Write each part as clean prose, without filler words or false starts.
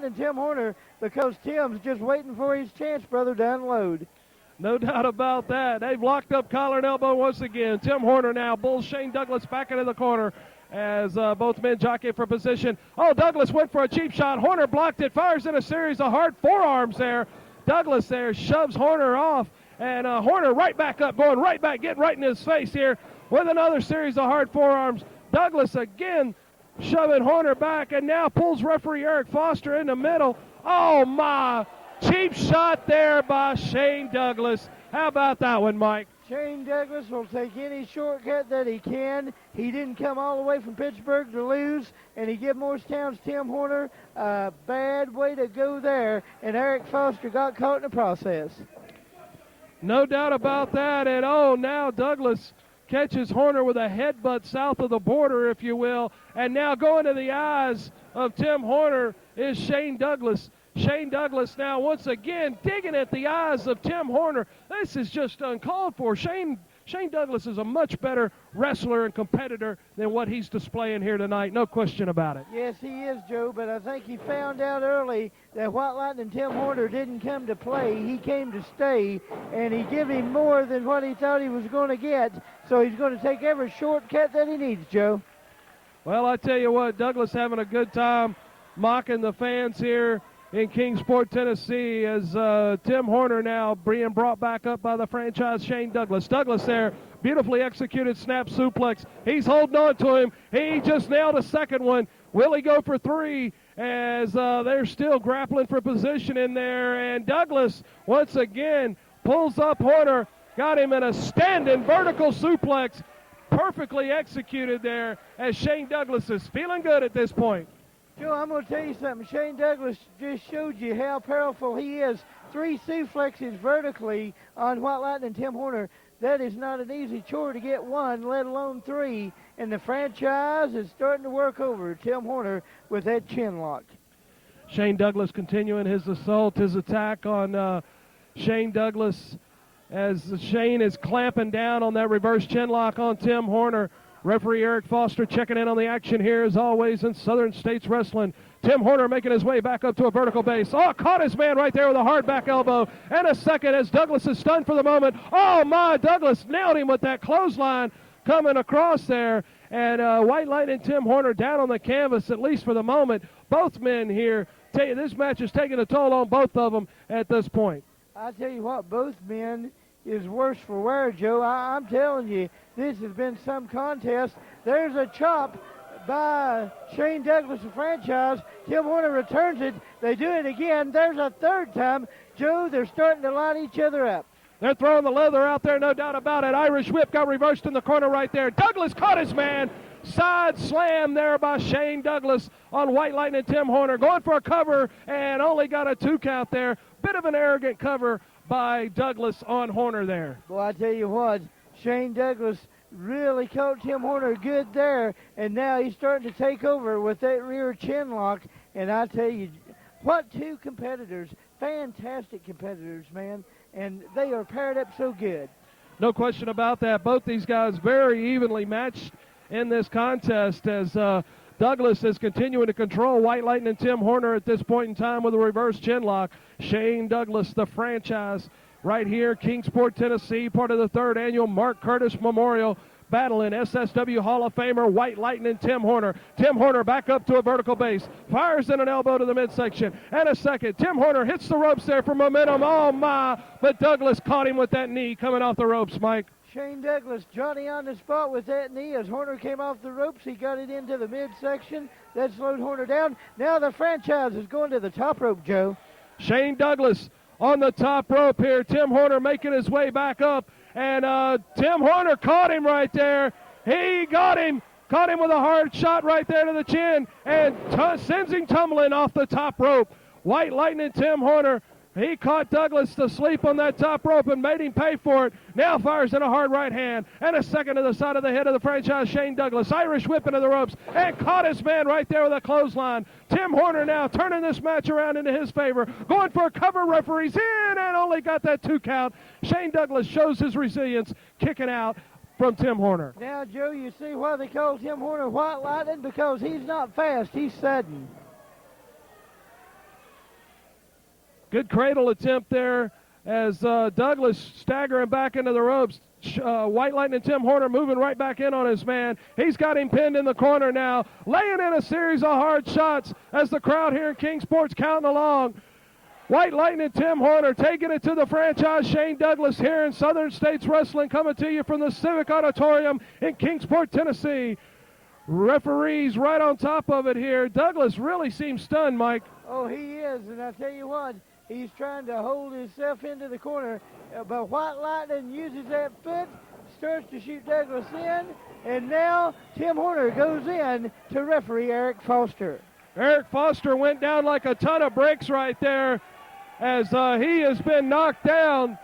Lightning Tim Horner because Tim's just waiting for his chance, brother, to unload. No doubt about that. They've locked up collar and elbow once again. Tim Horner now bulls Shane Douglas back into the corner as both men jockey for position. Oh, Douglas went for a cheap shot. Horner blocked it, fires in a series of hard forearms there. Douglas there shoves Horner off, and Horner right back up, going right back, getting right in his face here with another series of hard forearms. Douglas again shoving Horner back, and now pulls referee Eric Foster in the middle. Oh, my. Cheap shot there by Shane Douglas. How about that one, Mike? Shane Douglas will take any shortcut that he can. He didn't come all the way from Pittsburgh to lose, and he gave Morristown's Tim Horner a bad way to go there, and Eric Foster got caught in the process. No doubt about that, and oh, now Douglas catches Horner with a headbutt south of the border, if you will, and now going to the eyes of Tim Horner is Shane Douglas. Shane Douglas now once again digging at the eyes of Tim Horner. This is just uncalled for. Shane Douglas is a much better wrestler and competitor than what he's displaying here tonight. No question about it. Yes, he is, Joe, but I think he found out early that White Lightning Tim Horner didn't come to play. He came to stay, and he gave him more than what he thought he was going to get, so he's going to take every shortcut that he needs, Joe. Well, I tell you what, Douglas having a good time mocking the fans here in Kingsport, Tennessee, as Tim Horner now being brought back up by the franchise Shane Douglas. Douglas there, beautifully executed snap suplex. He's holding on to him. He just nailed a second one. Will he go for three as they're still grappling for position in there? And Douglas, once again, pulls up Horner, got him in a standing vertical suplex. Perfectly executed there as Shane Douglas is feeling good at this point. Joe, I'm going to tell you something. Shane Douglas just showed you how powerful he is. 3 suplexes vertically on White Lightning Tim Horner. That is not an easy chore to get one, let alone 3. And the franchise is starting to work over Tim Horner with that chin lock. Shane Douglas continuing his assault, his attack on Shane Douglas as Shane is clamping down on that reverse chin lock on Tim Horner. Referee Eric Foster checking in on the action here as always in Southern States Wrestling. Tim Horner making his way back up to a vertical base. Oh, caught his man right there with a hard back elbow. And a second as Douglas is stunned for the moment. Oh, my, Douglas nailed him with that clothesline coming across there. And White Lightning Tim Horner down on the canvas, at least for the moment. Both men here, this match is taking a toll on both of them at this point. I tell you what, both men is worse for wear, Joe. I'm telling you, this has been some contest. There's a chop by Shane Douglas, the franchise. Tim Horner returns it. They do it again. There's a third time. Joe, they're starting to line each other up. They're throwing the leather out there, no doubt about it. Irish whip got reversed in the corner right there. Douglas caught his man. Side slam there by Shane Douglas on White Lightning Tim Horner. Going for a cover and only got a 2 count there. Bit of an arrogant cover by Douglas on Horner there. Well, I tell you what, Shane Douglas really caught Tim Horner good there, and now he's starting to take over with that rear chin lock. And I tell you, what 2 competitors, fantastic competitors, man, and they are paired up so good. No question about that. Both these guys very evenly matched in this contest as Douglas is continuing to control White Lightning Tim Horner at this point in time with a reverse chin lock. Shane Douglas, the franchise, right here, Kingsport, Tennessee, part of the 3rd annual Mark Curtis Memorial, battling SSW Hall of Famer White Lightning Tim Horner. Tim Horner back up to a vertical base, fires in an elbow to the midsection, and a second. Tim Horner hits the ropes there for momentum. Oh, my, but Douglas caught him with that knee coming off the ropes, Mike. Shane Douglas, Johnny on the spot with that knee. As Horner came off the ropes, he got it into the midsection. That slowed Horner down. Now the franchise is going to the top rope, Joe. Shane Douglas on the top rope here. Tim Horner making his way back up. And Tim Horner caught him right there. He got him. Caught him with a hard shot right there to the chin. And sends him tumbling off the top rope. White Lightning Tim Horner. He caught Douglas to sleep on that top rope and made him pay for it. Now fires in a hard right hand. And a second to the side of the head of the franchise, Shane Douglas. Irish whip into the ropes. And caught his man right there with a clothesline. Tim Horner now turning this match around into his favor. Going for a cover, referees in, and only got that 2 count. Shane Douglas shows his resilience, kicking out from Tim Horner. Now, Joe, you see why they call Tim Horner White Lightning? Because he's not fast. He's sudden. Good cradle attempt there as Douglas staggering back into the ropes. White Lightning Tim Horner moving right back in on his man. He's got him pinned in the corner now, laying in a series of hard shots as the crowd here in Kingsport's counting along. White Lightning Tim Horner taking it to the franchise Shane Douglas here in Southern States Wrestling, coming to you from the Civic Auditorium in Kingsport, Tennessee. Referees right on top of it here. Douglas really seems stunned, Mike. Oh, he is, and I tell you what, he's trying to hold himself into the corner, but White Lightning uses that foot, starts to shoot Douglas in, and now Tim Horner goes in to referee Eric Foster. Eric Foster went down like a ton of bricks right there as he has been knocked down.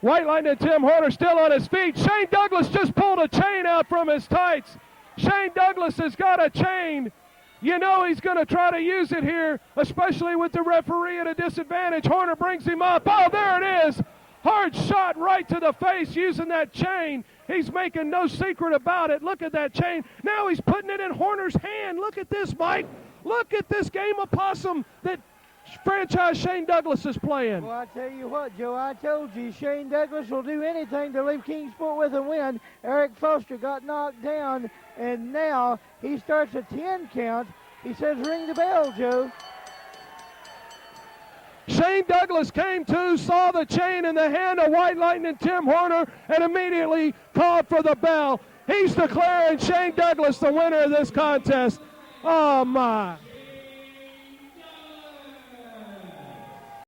White Lightning Tim Horner still on his feet. Shane Douglas just pulled a chain out from his tights. Shane Douglas has got a chain. You know he's going to try to use it here, especially with the referee at a disadvantage. Horner brings him up. Oh, there it is. Hard shot right to the face using that chain. He's making no secret about it. Look at that chain. Now he's putting it in Horner's hand. Look at this, Mike. Look at this game of possum that franchise Shane Douglas is playing. Well, I tell you what, Joe, I told you Shane Douglas will do anything to leave Kingsport with a win. Eric Foster got knocked down, and now he starts a 10 count. He says, ring the bell, Joe. Shane Douglas came to, saw the chain in the hand of White Lightning Tim Horner, and immediately called for the bell. He's declaring Shane Douglas the winner of this contest. Oh, my.